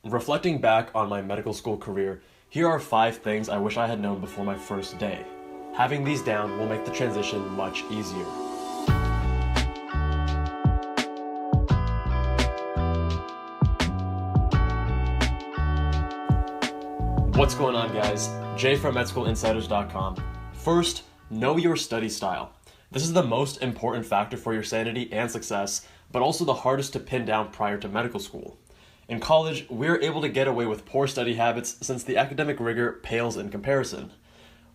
Reflecting back on my medical school career, here are 5 things I wish I had known before my first day. Having these down will make the transition much easier. What's going on, guys? Jay from MedSchoolInsiders.com. First, know your study style. This is the most important factor for your sanity and success, but also the hardest to pin down prior to medical school. In college, we're able to get away with poor study habits since the academic rigor pales in comparison.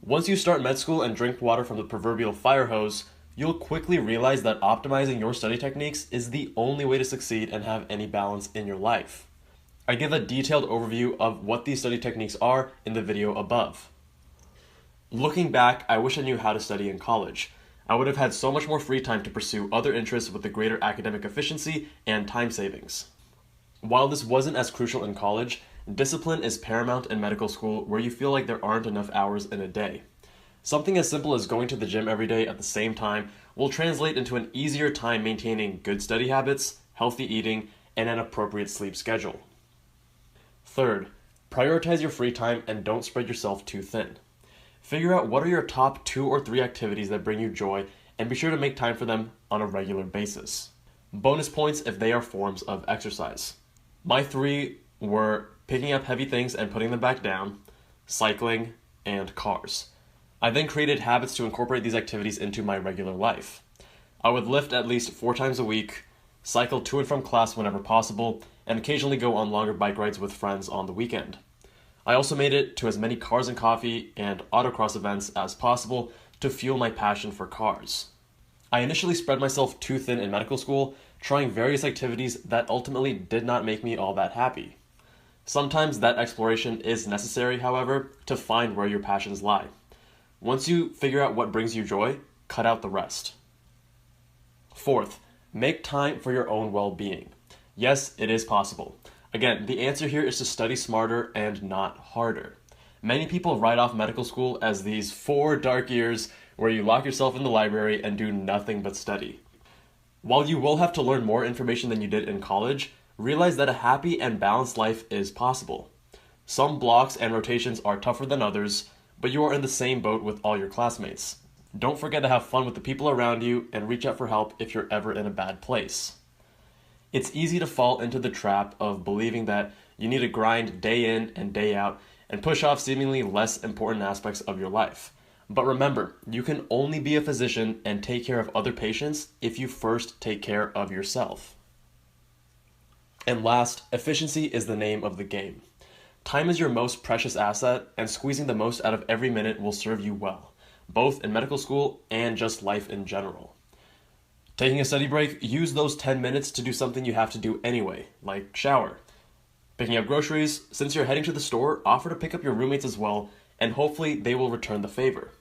Once you start med school and drink water from the proverbial fire hose, you'll quickly realize that optimizing your study techniques is the only way to succeed and have any balance in your life. I give a detailed overview of what these study techniques are in the video above. Looking back, I wish I knew how to study in college. I would have had so much more free time to pursue other interests with the greater academic efficiency and time savings. While this wasn't as crucial in college, discipline is paramount in medical school where you feel like there aren't enough hours in a day. Something as simple as going to the gym every day at the same time will translate into an easier time maintaining good study habits, healthy eating, and an appropriate sleep schedule. Third, prioritize your free time and don't spread yourself too thin. Figure out what are your top 2 or 3 activities that bring you joy and be sure to make time for them on a regular basis. Bonus points if they are forms of exercise. My 3 were picking up heavy things and putting them back down, cycling, and cars. I then created habits to incorporate these activities into my regular life. I would lift at least 4 times a week, cycle to and from class whenever possible, and occasionally go on longer bike rides with friends on the weekend. I also made it to as many cars and coffee and autocross events as possible to fuel my passion for cars. I initially spread myself too thin in medical school, trying various activities that ultimately did not make me all that happy. Sometimes that exploration is necessary, however, to find where your passions lie. Once you figure out what brings you joy, cut out the rest. Fourth, make time for your own well-being. Yes, it is possible. Again, the answer here is to study smarter and not harder. Many people write off medical school as these 4 dark years where you lock yourself in the library and do nothing but study. While you will have to learn more information than you did in college, realize that a happy and balanced life is possible. Some blocks and rotations are tougher than others, but you are in the same boat with all your classmates. Don't forget to have fun with the people around you and reach out for help if you're ever in a bad place. It's easy to fall into the trap of believing that you need to grind day in and day out and push off seemingly less important aspects of your life. But remember, you can only be a physician and take care of other patients if you first take care of yourself. And last, efficiency is the name of the game. Time is your most precious asset, and squeezing the most out of every minute will serve you well, both in medical school and just life in general. Taking a study break, use those 10 minutes to do something you have to do anyway, like shower. Picking up groceries, since you're heading to the store, offer to pick up your roommates as well, and hopefully they will return the favor.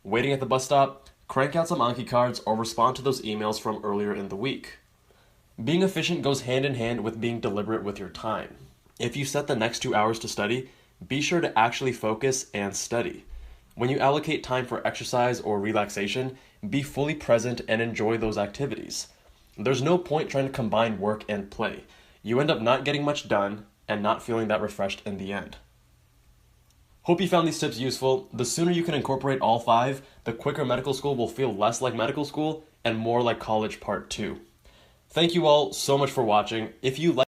Waiting at the bus stop, crank out some Anki cards or respond to those emails from earlier in the week. Being efficient goes hand in hand with being deliberate with your time. If you set the next 2 hours to study, be sure to actually focus and study. When you allocate time for exercise or relaxation, be fully present and enjoy those activities. There's no point trying to combine work and play. You end up not getting much done and not feeling that refreshed in the end. Hope you found these tips useful. The sooner you can incorporate all 5, the quicker medical school will feel less like medical school and more like college part 2. Thank you all so much for watching. If you like